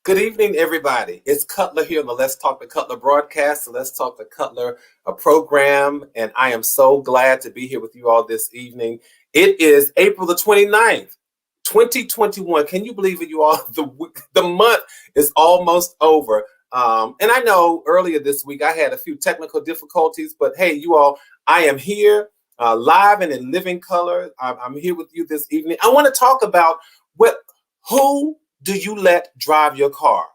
Good evening, everybody. It's Cutler here on the Let's Talk to Cutler broadcast, the Let's Talk to Cutler program, and I am so glad to be here with you all this evening. It is April the 29th, 2021. Can you believe it, you all? The month is almost over. And I know earlier this week I had a few technical difficulties, but hey, you all, I am here live and in living color. I'm here with you this evening. I want to talk about who do you let drive your car?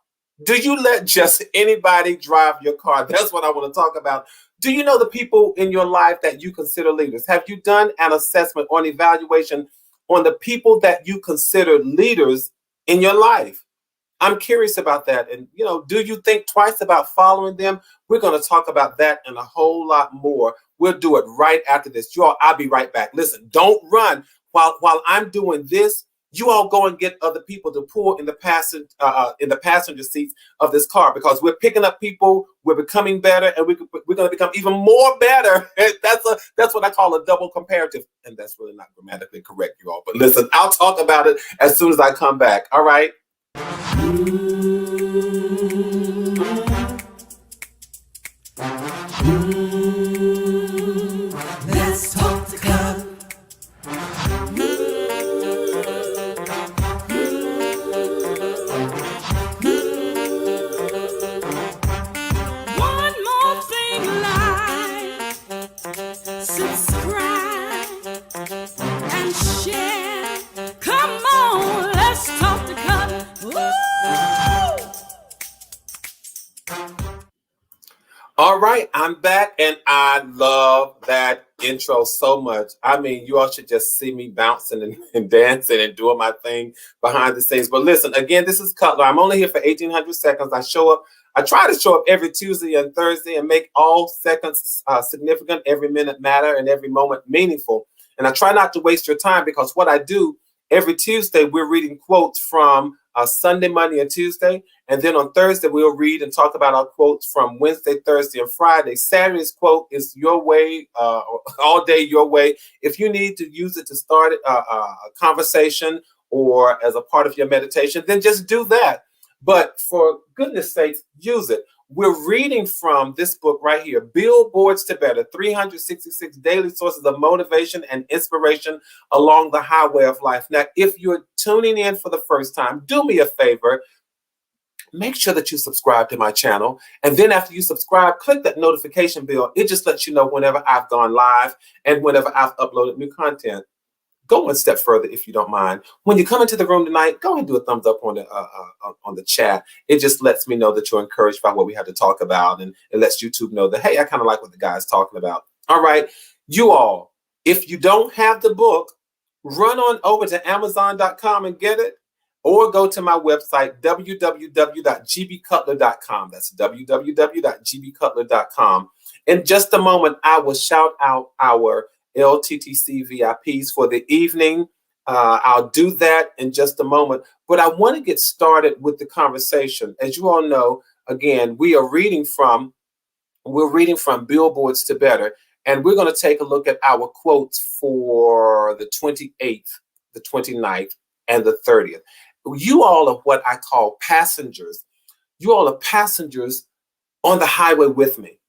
Do you let just anybody drive your car? That's what I want to talk about. Do you know the people in your life that you consider leaders? Have you done an assessment or an evaluation on the people that you consider leaders in your life? I'm curious about that. And, do you think twice about following them? We're going to talk about that and a whole lot more. We'll do it right after this. You all, I'll be right back. Listen, don't run while I'm doing this. You all go and get other people to pull in the passenger seats of this car, because we're picking up people, we're becoming better, and we're going to become even more better. That's what I call a double comparative, and that's really not grammatically correct, you all. But listen, I'll talk about it as soon as I come back. All right. Let's talk to God. One more thing, like, subscribe and share. Come on, let's talk to God. All right, I'm back, and I love that intro so much. I mean, you all should just see me bouncing and dancing and doing my thing behind the scenes. But listen, again, this is Cutler. I'm only here for 1,800 seconds. I try to show up every Tuesday and Thursday and make all seconds significant, every minute matter, and every moment meaningful. And I try not to waste your time, because what I do every Tuesday, we're reading quotes from Sunday, Monday, and Tuesday. And then on Thursday, we'll read and talk about our quotes from Wednesday, Thursday, and Friday. Saturday's quote is your way, all day your way. If you need to use it to start a conversation or as a part of your meditation, then just do that. But for goodness sakes, use it. We're reading from this book right here, Billboards to Better, 366 Daily Sources of Motivation and Inspiration Along the Highway of Life. Now, if you're tuning in for the first time, do me a favor. Make sure that you subscribe to my channel. And then after you subscribe, click that notification bell. It just lets you know whenever I've gone live and whenever I've uploaded new content. Go one step further, if you don't mind. When you come into the room tonight, go ahead and do a thumbs up on the chat. It just lets me know that you're encouraged by what we had to talk about, and it lets YouTube know that, hey, I kind of like what the guy's talking about. All right, you all, if you don't have the book, run on over to Amazon.com and get it, or go to my website, www.gbcutler.com. That's www.gbcutler.com. In just a moment, I will shout out our LTTC VIPs for the evening. I'll do that in just a moment, but I want to get started with the conversation. As you all know, again, we're reading from Billboards to Better, and we're going to take a look at our quotes for the 28th, the 29th, and the 30th. You all are what I call passengers. You all are passengers on the highway with me,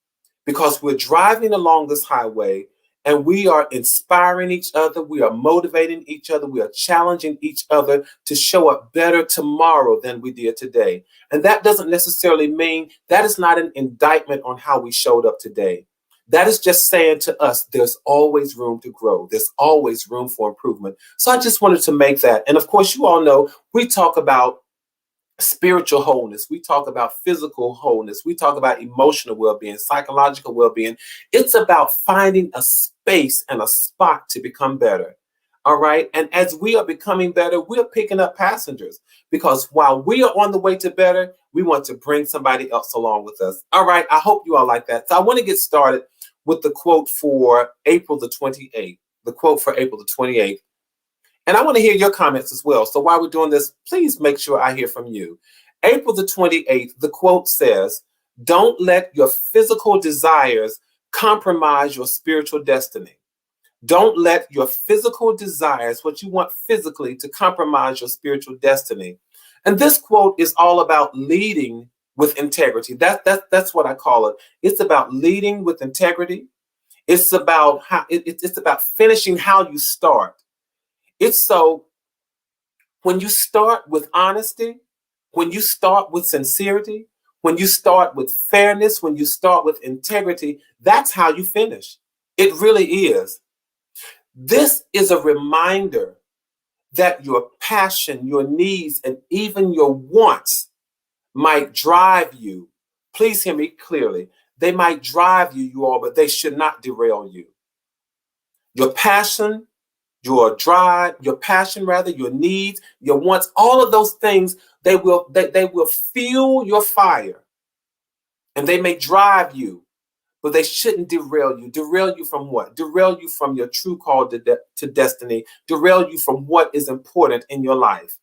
because we're driving along this highway, and we are inspiring each other. We are motivating each other. We are challenging each other to show up better tomorrow than we did today. And that doesn't necessarily mean, that is not an indictment on how we showed up today. That is just saying to us, there's always room to grow. There's always room for improvement. So I just wanted to make that. And of course, you all know we talk about spiritual wholeness. We talk about physical wholeness. We talk about emotional well-being, psychological well-being. It's about finding a space and a spot to become better. All right. And as we are becoming better, we're picking up passengers, because while we are on the way to better, we want to bring somebody else along with us. All right. I hope you all like that. So I want to get started with the quote for April the 28th, the quote for April the 28th. And I want to hear your comments as well. So while we're doing this, please make sure I hear from you. April the 28th, the quote says, "Don't let your physical desires compromise your spiritual destiny. Don't let your physical desires, what you want physically, to compromise your spiritual destiny. And this quote is all about leading with integrity. That's what I call it. It's about leading with integrity. It's about it's about finishing how you start. It's so when you start with honesty, when you start with sincerity, when you start with fairness, when you start with integrity, that's how you finish. It really is. This is a reminder that your passion, your needs, and even your wants might drive you. Please hear me clearly. They might drive you, you all, but they should not derail you. Your passion, your drive, your passion rather, your needs, your wants, all of those things, they will fuel your fire and they may drive you, but they shouldn't derail you. Derail you from what? Derail you from your true call to destiny. Derail you from what is important in your life.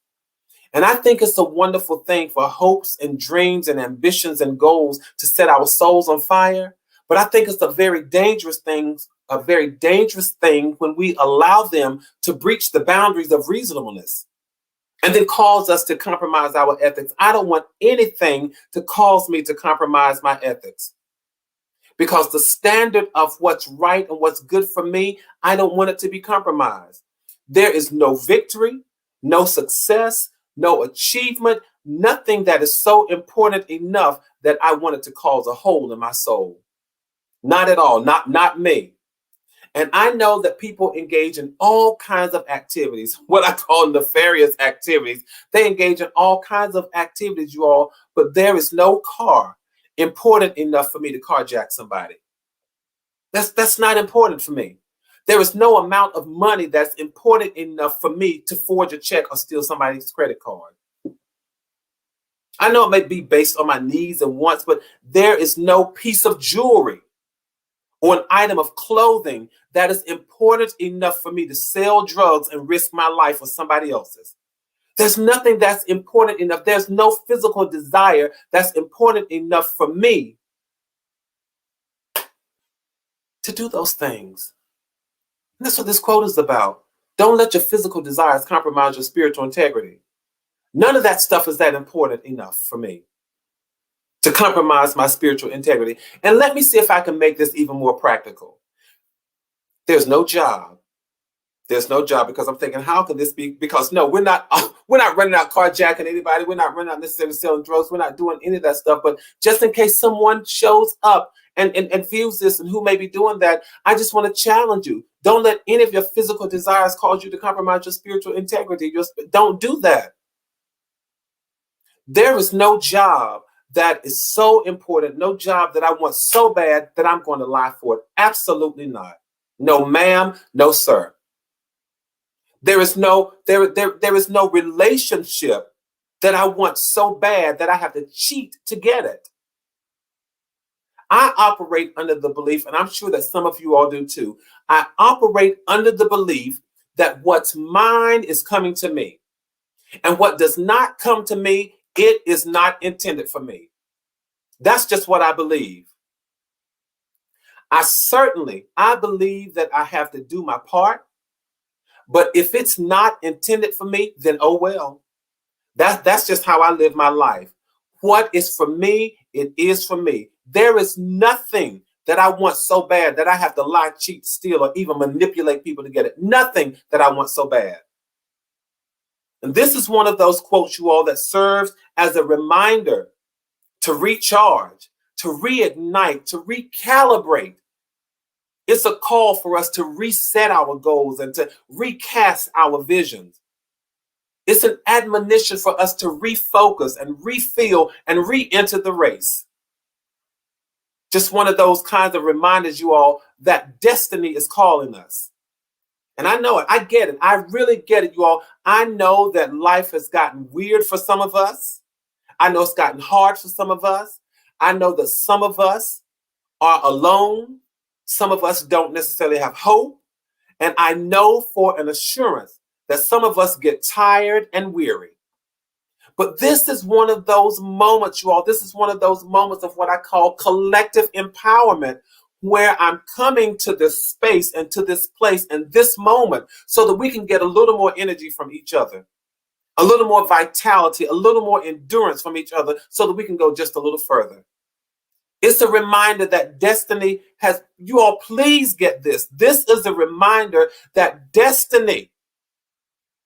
And I think it's a wonderful thing for hopes and dreams and ambitions and goals to set our souls on fire. But I think it's a very dangerous thing when we allow them to breach the boundaries of reasonableness and then cause us to compromise our ethics. I don't want anything to cause me to compromise my ethics. Because the standard of what's right and what's good for me, I don't want it to be compromised. There is no victory, no success, no achievement, nothing that is so important enough that I want it to cause a hole in my soul. Not at all, not me. And I know that people engage in all kinds of activities, what I call nefarious activities. They engage in all kinds of activities, you all, but there is no car important enough for me to carjack somebody. That's not important for me. There is no amount of money that's important enough for me to forge a check or steal somebody's credit card. I know it may be based on my needs and wants, but there is no piece of jewelry or an item of clothing that is important enough for me to sell drugs and risk my life for somebody else's. There's nothing that's important enough. There's no physical desire that's important enough for me to do those things. And that's what this quote is about. Don't let your physical desires compromise your spiritual integrity. None of that stuff is that important enough for me to compromise my spiritual integrity. And let me see if I can make this even more practical. There's no job. There's no job, because I'm thinking, how can this be? Because no, we're not running out carjacking anybody. We're not running out necessarily selling drugs. We're not doing any of that stuff. But just in case someone shows up and views this and who may be doing that, I just want to challenge you. Don't let any of your physical desires cause you to compromise your spiritual integrity. Don't do that. There is no job that is so important, no job that I want so bad that I'm going to lie for it. Absolutely not. No, ma'am, no, sir. There is no relationship that I want so bad that I have to cheat to get it. I operate under the belief, and I'm sure that some of you all do too. I operate under the belief that what's mine is coming to me. And what does not come to me, it is not intended for me. That's just what I believe. I believe that I have to do my part. But if it's not intended for me, then oh well. That's just how I live my life. What is for me, it is for me. There is nothing that I want so bad that I have to lie, cheat, steal, or even manipulate people to get it. Nothing that I want so bad. And this is one of those quotes, you all, that serves as a reminder to recharge, to reignite, to recalibrate. It's a call for us to reset our goals and to recast our visions. It's an admonition for us to refocus and refill and re-enter the race. Just one of those kinds of reminders, you all, that destiny is calling us. And I know it. I get it. I really get it, you all. I know that life has gotten weird for some of us. I know it's gotten hard for some of us. I know that some of us are alone. Some of us don't necessarily have hope. And I know for an assurance that some of us get tired and weary. But this is one of those moments, you all. This is one of those moments of what I call collective empowerment, where I'm coming to this space and to this place and this moment so that we can get a little more energy from each other, a little more vitality, a little more endurance from each other so that we can go just a little further. It's a reminder that destiny has, you all please get this. This is a reminder that destiny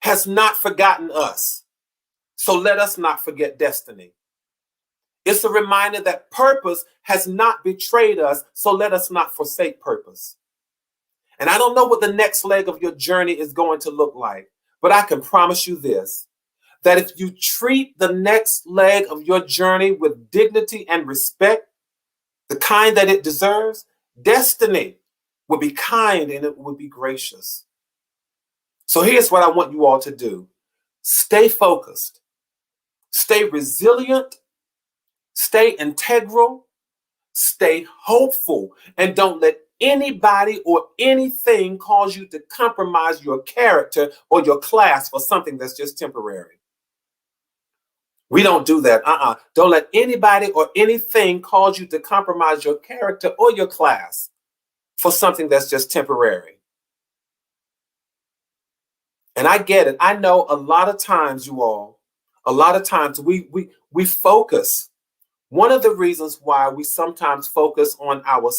has not forgotten us. So let us not forget destiny. It's a reminder that purpose has not betrayed us. So let us not forsake purpose. And I don't know what the next leg of your journey is going to look like, but I can promise you this, that if you treat the next leg of your journey with dignity and respect, the kind that it deserves, destiny will be kind and it will be gracious. So here's what I want you all to do. Stay focused, stay resilient, stay integral, stay hopeful, and don't let anybody or anything cause you to compromise your character or your class for something that's just temporary. We don't do that. Don't let anybody or anything cause you to compromise your character or your class for something that's just temporary. And I get it. I know a lot of times, you all, a lot of times we focus. One of the reasons why we sometimes focus on our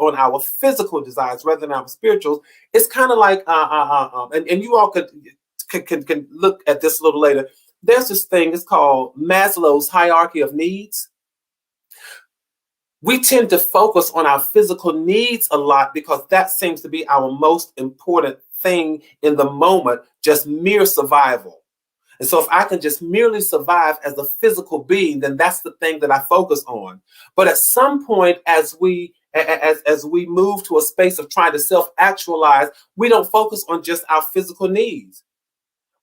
our physical desires rather than our spirituals, it's kind of like, and you all can look at this a little later. There's this thing, it's called Maslow's hierarchy of needs. We tend to focus on our physical needs a lot because that seems to be our most important thing in the moment, just mere survival. And so if I can just merely survive as a physical being, then that's the thing that I focus on. But at some point, as we move to a space of trying to self-actualize, we don't focus on just our physical needs.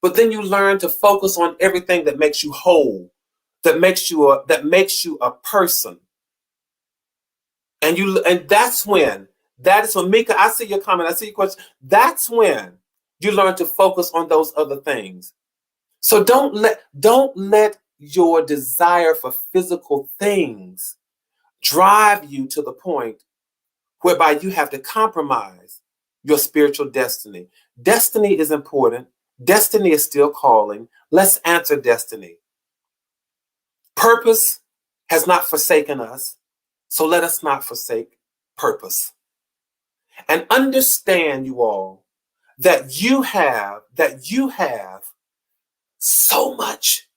But then you learn to focus on everything that makes you whole, that makes you a person. And that's when, that is when, Mika, I see your comment, I see your question. That's when you learn to focus on those other things. So don't let your desire for physical things drive you to the point whereby you have to compromise your spiritual destiny. Destiny is important. Destiny is still calling. Let's answer destiny. Purpose has not forsaken us, so let us not forsake purpose. And understand, you all, that you have so much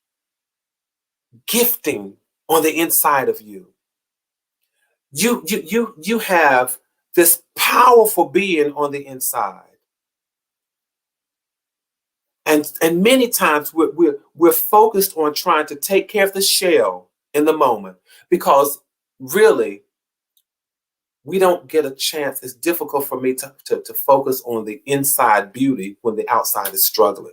gifting on the inside of you. You have this powerful being on the inside. And many times we're focused on trying to take care of the shell in the moment because really we don't get a chance. It's difficult for me to focus on the inside beauty when the outside is struggling.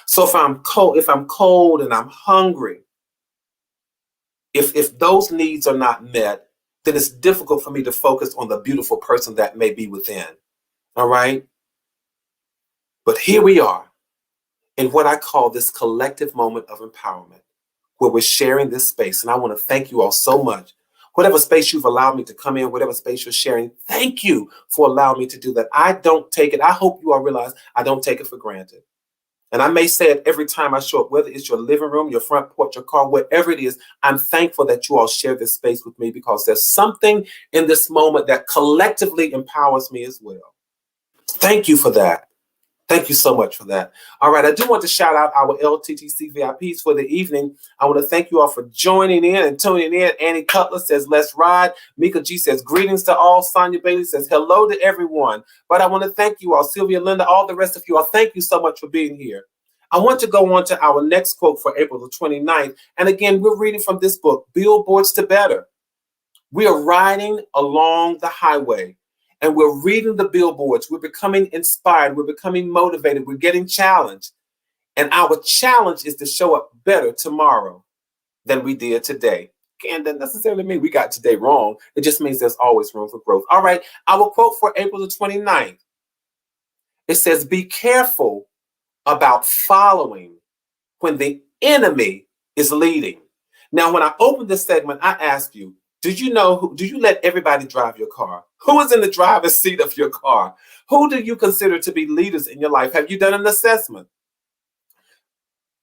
So if I'm cold and I'm hungry, if those needs are not met, then it's difficult for me to focus on the beautiful person that may be within. All right? But here we are in what I call this collective moment of empowerment, where we're sharing this space. And I want to thank you all so much. Whatever space you've allowed me to come in, whatever space you're sharing, thank you for allowing me to do that. I don't take it. I hope you all realize I don't take it for granted. And I may say it every time I show up, whether it's your living room, your front porch, your car, wherever it is, I'm thankful that you all share this space with me because there's something in this moment that collectively empowers me as well. Thank you for that. Thank you so much for that. All right, I do want to shout out our LTTC VIPs for the evening. I want to thank you all for joining in and tuning in. Annie Cutler says, let's ride. Mika G says, greetings to all. Sonia Bailey says, hello to everyone. But I want to thank you all. Sylvia, Linda, all the rest of you all. Thank you so much for being here. I want to go on to our next quote for April the 29th. And again, we're reading from this book, Billboards to Better. We are riding along the highway. And we're reading the billboards. We're becoming inspired. We're becoming motivated. We're getting challenged. And our challenge is to show up better tomorrow than we did today. Again, that doesn't necessarily mean we got today wrong. It just means there's always room for growth. All right. Our quote for April the 29th. It says, be careful about following when the enemy is leading. Now, when I opened this segment, I asked you, Do you let everybody drive your car? Who is in the driver's seat of your car? Who do you consider to be leaders in your life? Have you done an assessment?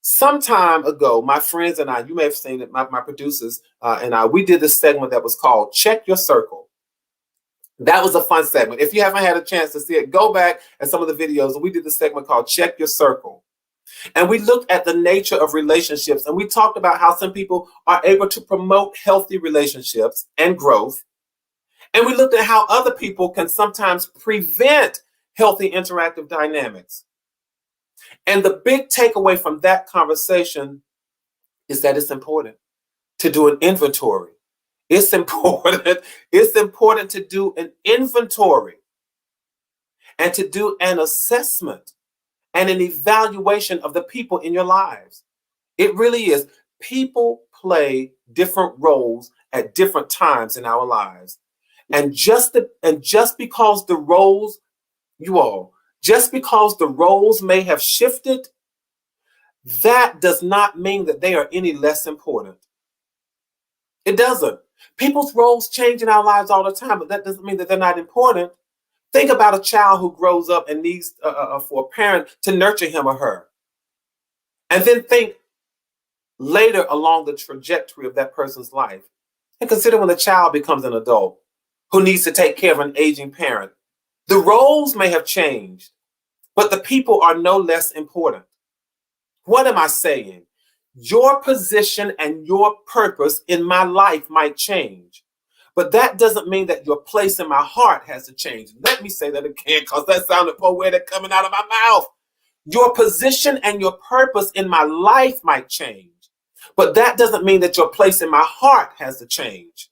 Some time ago, my friends and I, you may have seen it, my producers and I, we did this segment that was called Check Your Circle. That was a fun segment. If you haven't had a chance to see it, go back at some of the videos. We did this segment called Check Your Circle. And we looked at the nature of relationships, and we talked about how some people are able to promote healthy relationships and growth. And we looked at how other people can sometimes prevent healthy interactive dynamics. And the big takeaway from that conversation is that it's important to do an inventory. It's important to do an inventory and to do an assessment and an evaluation of the people in your lives. It really is. People play different roles at different times in our lives. And just because the roles, just because the roles may have shifted, that does not mean that they are any less important. It doesn't. People's roles change in our lives all the time, but that doesn't mean that they're not important. Think about a child who grows up and needs for a parent to nurture him or her. And then think later along the trajectory of that person's life. And consider when the child becomes an adult who needs to take care of an aging parent. The roles may have changed, but the people are no less important. What am I saying? Your position and your purpose in my life might change, but that doesn't mean that your place in my heart has to change. Let me say that again, because that sounded poetic coming out of my mouth. Your position and your purpose in my life might change, but that doesn't mean that your place in my heart has to change.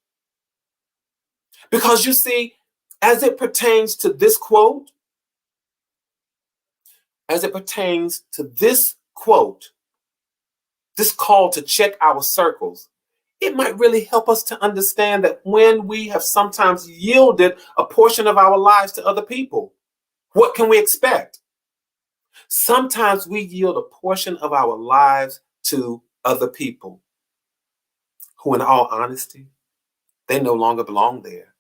Because you see, as it pertains to this quote, this call to check our circles, it might really help us to understand that when we have sometimes yielded a portion of our lives to other people, what can we expect? Sometimes we yield a portion of our lives to other people who, in all honesty, they no longer belong there.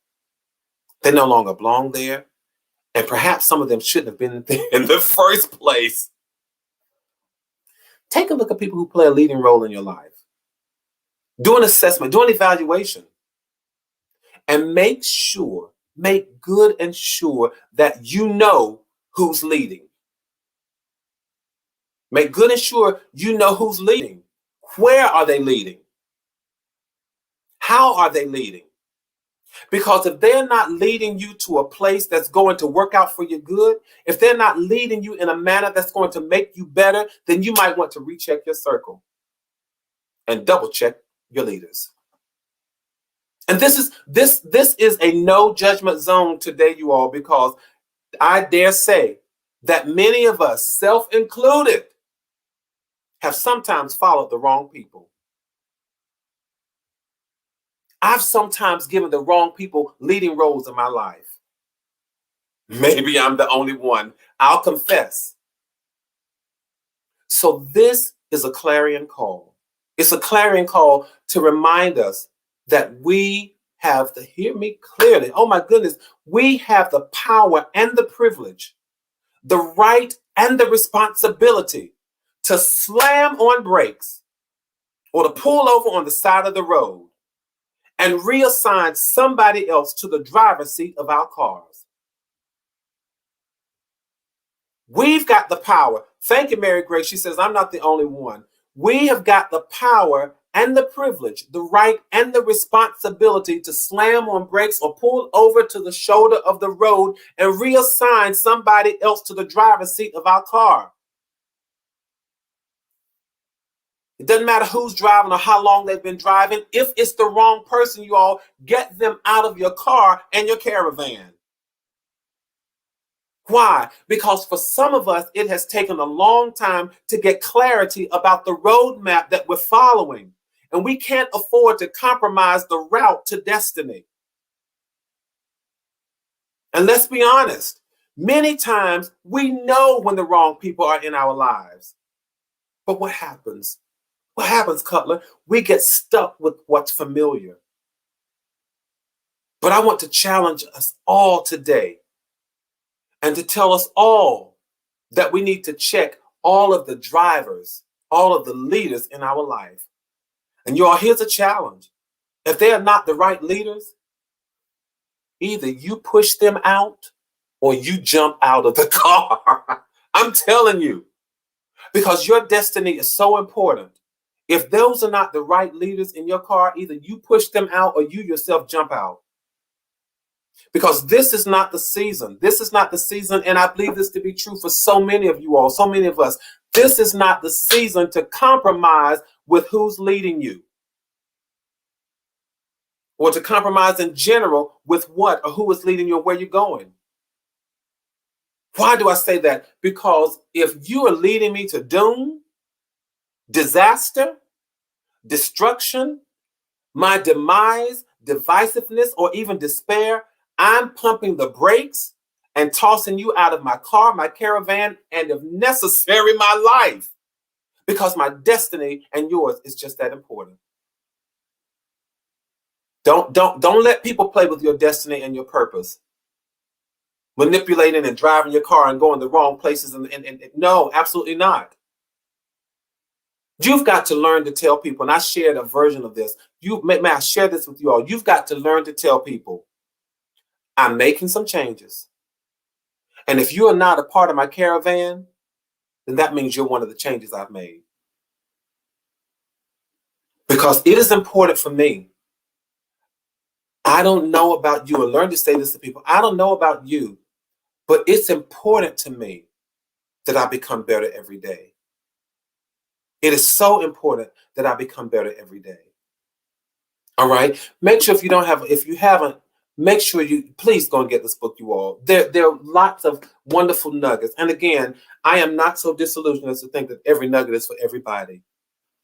They no longer belong there. And perhaps some of them shouldn't have been there in the first place. Take a look at people who play a leading role in your life. Do an assessment, do an evaluation, and make good and sure that you know who's leading. Make good and sure you know who's leading. Where are they leading? How are they leading? Because if they're not leading you to a place that's going to work out for your good, if they're not leading you in a manner that's going to make you better, then you might want to recheck your circle and double check your leaders. And this is a no judgment zone today, you all, because I dare say that many of us, self-included, have sometimes followed the wrong people. I've sometimes given the wrong people leading roles in my life. Maybe I'm the only one. I'll confess. So this is a clarion call. It's a clarion call to remind us that we have to hear me clearly. Oh my goodness. We have the power and the privilege, the right and the responsibility to slam on brakes or to pull over on the side of the road and reassign somebody else to the driver's seat of our cars. We've got the power. Thank you, Mary Grace. She says, I'm not the only one. We have got the power and the privilege, the right and the responsibility to slam on brakes or pull over to the shoulder of the road and reassign somebody else to the driver's seat of our car. It doesn't matter who's driving or how long they've been driving. If it's the wrong person, you all, get them out of your car and your caravan. Why? Because for some of us, it has taken a long time to get clarity about the roadmap that we're following. And we can't afford to compromise the route to destiny. And let's be honest, many times we know when the wrong people are in our lives. But what happens? What happens, Cutler? We get stuck with what's familiar. But I want to challenge us all today and to tell us all that we need to check all of the drivers, all of the leaders in our life. And y'all, here's a challenge. If they are not the right leaders, either you push them out or you jump out of the car. I'm telling you, because your destiny is so important. If those are not the right leaders in your car, either you push them out or you yourself jump out. Because this is not the season. This is not the season, and I believe this to be true for so many of you all, so many of us. This is not the season to compromise with who's leading you, or to compromise in general with what or who is leading you and where you're going. Why do I say that? Because if you are leading me to doom, disaster, destruction, my demise, divisiveness, or even despair, I'm pumping the brakes and tossing you out of my car, my caravan, and if necessary, my life. Because my destiny and yours is just that important. Don't let people play with your destiny and your purpose. Manipulating and driving your car and going the wrong places. And no, absolutely not. You've got to learn to tell people, and I shared a version of this. May I share this with you all? You've got to learn to tell people, I'm making some changes. And if you are not a part of my caravan, then that means you're one of the changes I've made. Because it is important for me. I don't know about you, and learn to say this to people. I don't know about you, but it's important to me that I become better every day. It is so important that I become better every day. All right. Make sure if you haven't, make sure you please go and get this book, you all. There are lots of wonderful nuggets. And again, I am not so disillusioned as to think that every nugget is for everybody.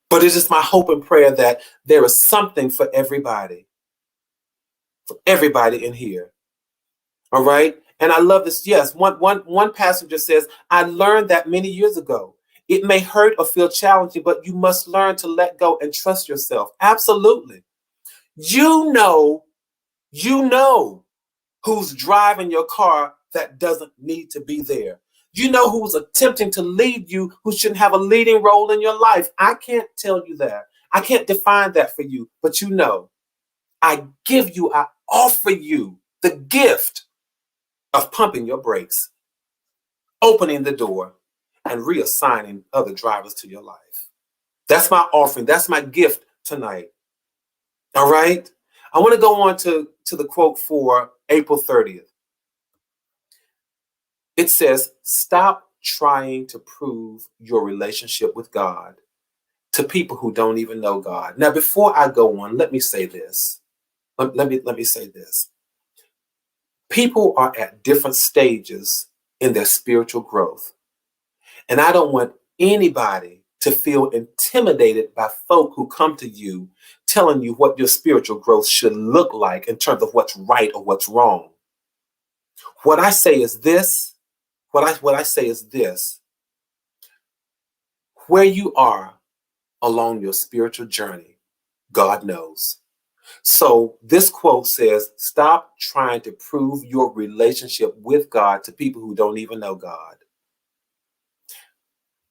But it is my hope and prayer that there is something for everybody in here. All right. And I love this. Yes. One passenger says, I learned that many years ago. It may hurt or feel challenging, but you must learn to let go and trust yourself. Absolutely. You know who's driving your car that doesn't need to be there. You know who's attempting to lead you, who shouldn't have a leading role in your life. I can't tell you that. I can't define that for you, but you know, I offer you the gift of pumping your brakes, opening the door, and reassigning other drivers to your life. That's my offering. That's my gift tonight. All right. I want to go on to the quote for April 30th. It says, stop trying to prove your relationship with God to people who don't even know God. Now, before I go on, let me say this. Let me say this. People are at different stages in their spiritual growth. And I don't want anybody to feel intimidated by folk who come to you telling you what your spiritual growth should look like in terms of what's right or what's wrong. What I say is this. What I say is this. Where you are along your spiritual journey, God knows. So this quote says, stop trying to prove your relationship with God to people who don't even know God.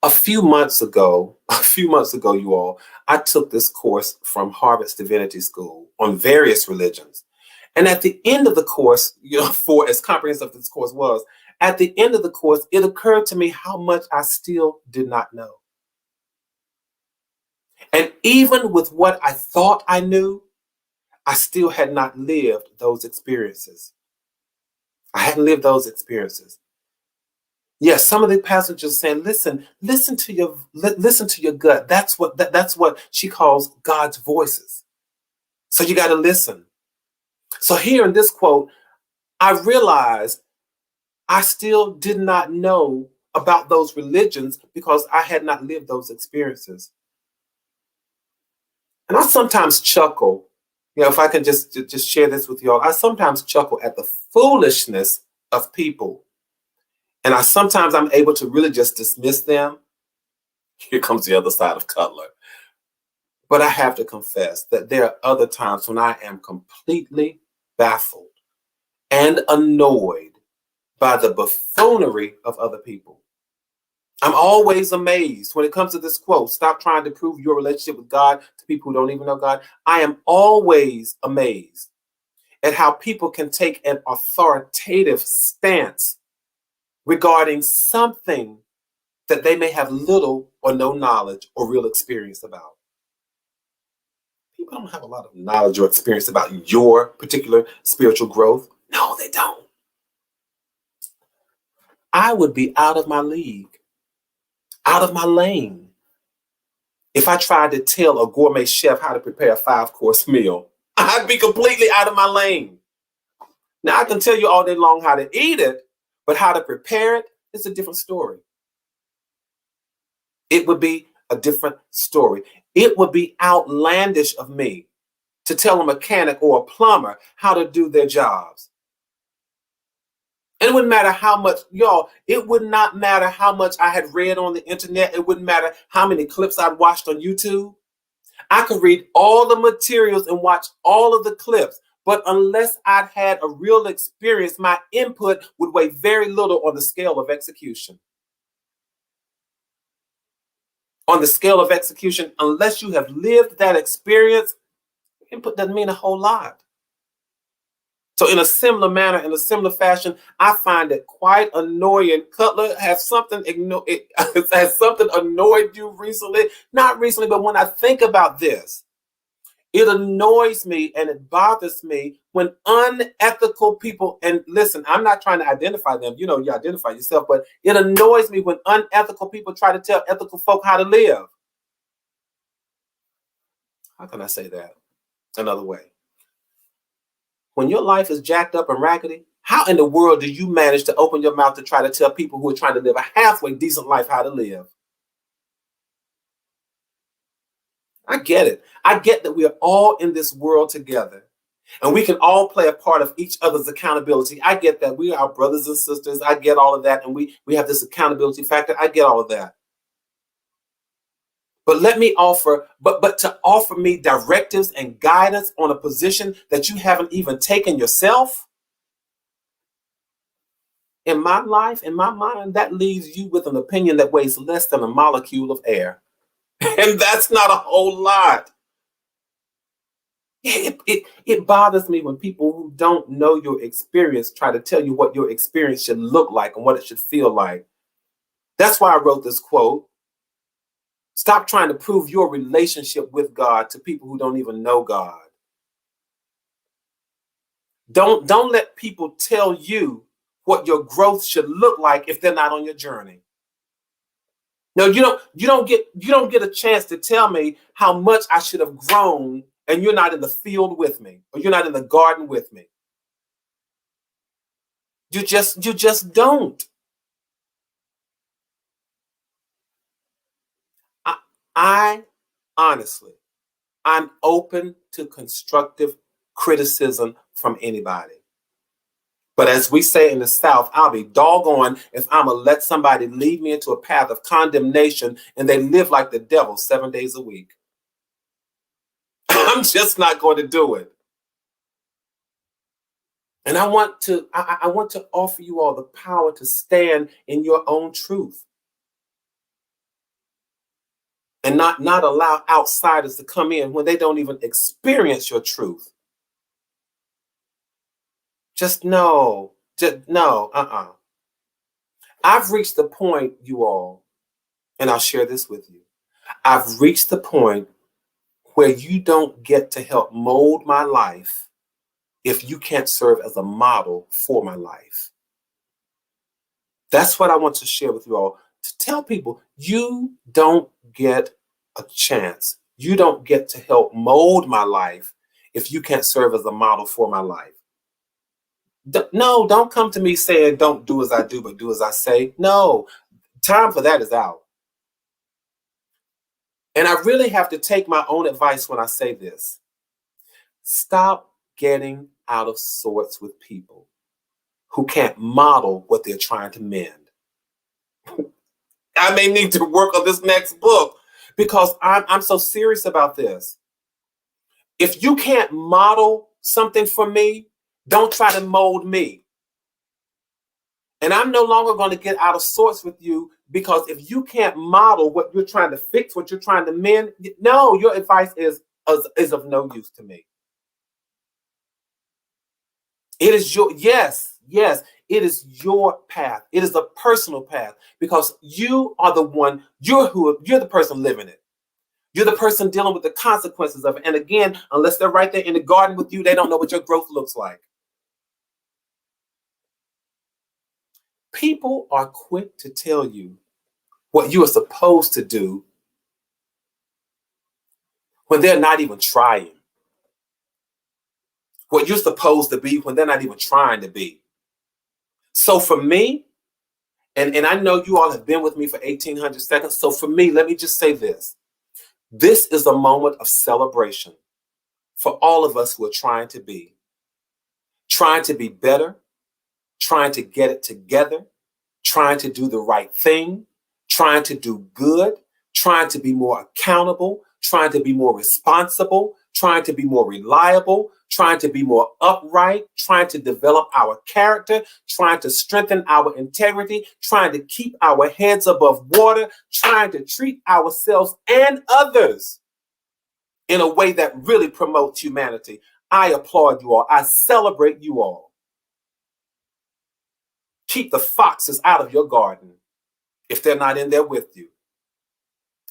A few months ago, you all, I took this course from Harvard's Divinity School on various religions. And at the end of the course, for as comprehensive as this course was, at the end of the course, it occurred to me how much I still did not know. And even with what I thought I knew, I still had not lived those experiences. I hadn't lived those experiences. Yes, some of the passages saying, listen to your gut. That's what she calls God's voices. So you got to listen. So here in this quote, I realized I still did not know about those religions because I had not lived those experiences. And I sometimes chuckle, if I can just share this with y'all, I sometimes chuckle at the foolishness of people. And sometimes I'm able to really just dismiss them. Here comes the other side of Cutler. But I have to confess that there are other times when I am completely baffled, and annoyed by the buffoonery of other people. I'm always amazed when it comes to this quote, stop trying to prove your relationship with God to people who don't even know God. I am always amazed at how people can take an authoritative stance regarding something that they may have little or no knowledge or real experience about. People don't have a lot of knowledge or experience about your particular spiritual growth. No, they don't. I would be out of my league, out of my lane, if I tried to tell a gourmet chef how to prepare a 5-course meal. I'd be completely out of my lane. Now, I can tell you all day long how to eat it, but how to prepare it is a different story. It would be a different story. It would be outlandish of me to tell a mechanic or a plumber how to do their jobs. And it wouldn't matter how much, y'all, it would not matter how much I had read on the internet. It wouldn't matter how many clips I'd watched on YouTube. I could read all the materials and watch all of the clips. But unless I'd had a real experience, my input would weigh very little on the scale of execution. On the scale of execution, unless you have lived that experience, input doesn't mean a whole lot. So in a similar manner, in a similar fashion, I find it quite annoying. Cutler, has something annoyed you recently? Not recently, but when I think about this, it annoys me and it bothers me when unethical people, and listen, I'm not trying to identify them. You know, you identify yourself, but it annoys me when unethical people try to tell ethical folk how to live. How can I say that another way? When your life is jacked up and raggedy, how in the world do you manage to open your mouth to try to tell people who are trying to live a halfway decent life how to live? I get it. I get that we are all in this world together and we can all play a part of each other's accountability. I get that. We are brothers and sisters. I get all of that. And we have this accountability factor. I get all of that. But let me offer, but to offer me directives and guidance on a position that you haven't even taken yourself, in my life, in my mind, that leaves you with an opinion that weighs less than a molecule of air. And that's not a whole lot. It bothers me when people who don't know your experience try to tell you what your experience should look like and what it should feel like. That's why I wrote this quote. Stop trying to prove your relationship with God to people who don't even know God. Don't let people tell you what your growth should look like if they're not on your journey. No, you don't get a chance to tell me how much I should have grown and you're not in the field with me or you're not in the garden with me. You just don't. I honestly, I'm open to constructive criticism from anybody. But as we say in the South, I'll be doggone if I'm going to let somebody lead me into a path of condemnation and they live like the devil 7 days a week. I'm just not going to do it. And I want to offer you all the power to stand in your own truth and not allow outsiders to come in when they don't even experience your truth. No. I've reached the point, you all, and I'll share this with you. I've reached the point where you don't get to help mold my life if you can't serve as a model for my life. That's what I want to share with you all. To tell people, you don't get a chance. You don't get to help mold my life if you can't serve as a model for my life. No, don't come to me saying, don't do as I do, but do as I say. No, time for that is out. And I really have to take my own advice when I say this. Stop getting out of sorts with people who can't model what they're trying to mend. I may need to work on this next book because I'm so serious about this. If you can't model something for me, Don't try to mold me. And I'm no longer going to get out of sorts with you, because if you can't model what you're trying to fix, what you're trying to mend, no, your advice is of no use to me. It is yes, it is your path. It is a personal path, because you are the one, you're the person living it. You're the person dealing with the consequences of it. And again, unless they're right there in the garden with you, they don't know what your growth looks like. People are quick to tell you what you are supposed to do when they're not even trying. What you're supposed to be when they're not even trying to be. So for me, and I know you all have been with me for 1,800 seconds. So for me, let me just say this. This is a moment of celebration for all of us who are trying to be better, trying to get it together, trying to do the right thing, trying to do good, trying to be more accountable, trying to be more responsible, trying to be more reliable, trying to be more upright, trying to develop our character, trying to strengthen our integrity, trying to keep our heads above water, trying to treat ourselves and others in a way that really promotes humanity. I applaud you all. I celebrate you all. Keep the foxes out of your garden if they're not in there with you.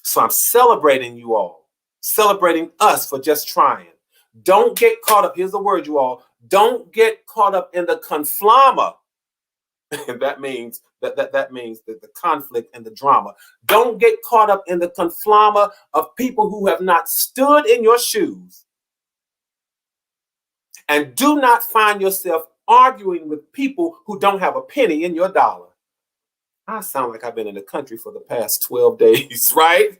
So I'm celebrating you all, celebrating us for just trying. Don't get caught up. Here's the word, you all. Don't get caught up in the conflama. And that means that means the conflict and the drama. Don't get caught up in the conflama of people who have not stood in your shoes. And do not find yourself arguing with people who don't have a penny in your dollar. I sound like I've been in the country for the past 12 days, right?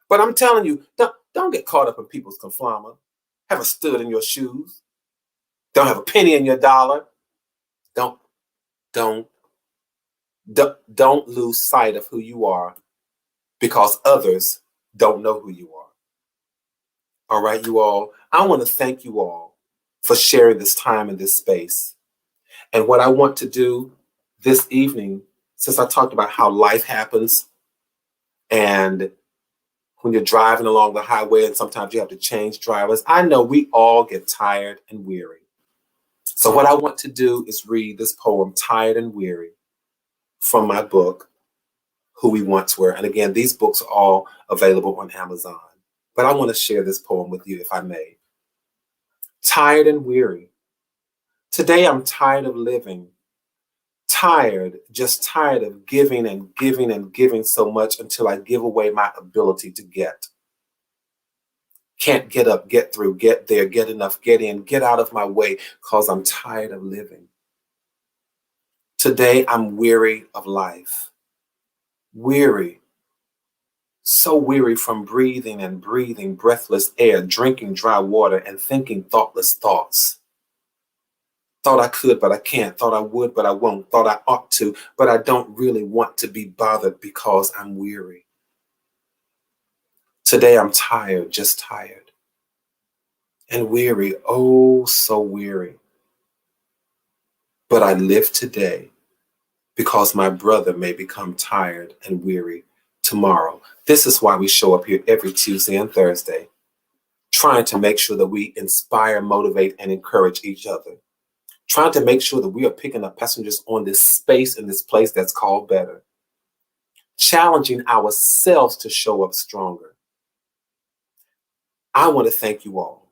But I'm telling you, don't get caught up in people's conflama. Haven't stood in your shoes. Don't have a penny in your dollar. Don't lose sight of who you are, because others don't know who you are. All right, you all. I want to thank you all for sharing this time in this space. And what I want to do this evening, since I talked about how life happens, and when you're driving along the highway and sometimes you have to change drivers, I know we all get tired and weary. So what I want to do is read this poem, Tired and Weary, from my book, Who We Once Were. And again, these books are all available on Amazon. But I want to share this poem with you, if I may. Tired and weary. Today I'm tired of living. Tired, just tired of giving and giving and giving so much until I give away my ability to get. Can't get up, get through, get there, get enough, get in, get out of my way, because I'm tired of living. Today I'm weary of life. Weary. So weary from breathing and breathing breathless air, drinking dry water, and thinking thoughtless thoughts. Thought I could, but I can't. Thought I would, but I won't. Thought I ought to, but I don't really want to be bothered because I'm weary. Today I'm tired, just tired. And weary, oh, so weary. But I live today because my brother may become tired and weary tomorrow. This is why we show up here every Tuesday and Thursday, trying to make sure that we inspire, motivate, and encourage each other. Trying to make sure that we are picking up passengers on this space in this place that's called better. Challenging ourselves to show up stronger. I want to thank you all.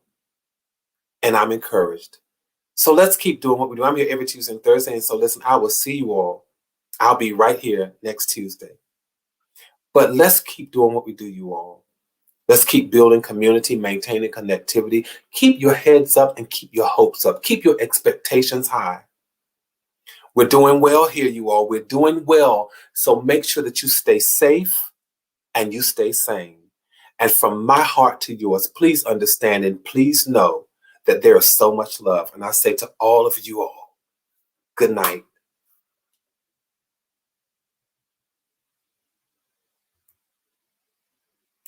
And I'm encouraged. So let's keep doing what we do. I'm here every Tuesday and Thursday. And so listen, I will see you all. I'll be right here next Tuesday. But let's keep doing what we do, you all. Let's keep building community, maintaining connectivity. Keep your heads up and keep your hopes up. Keep your expectations high. We're doing well here, you all. We're doing well. So make sure that you stay safe and you stay sane. And from my heart to yours, please understand and please know that there is so much love. And I say to all of you all, good night.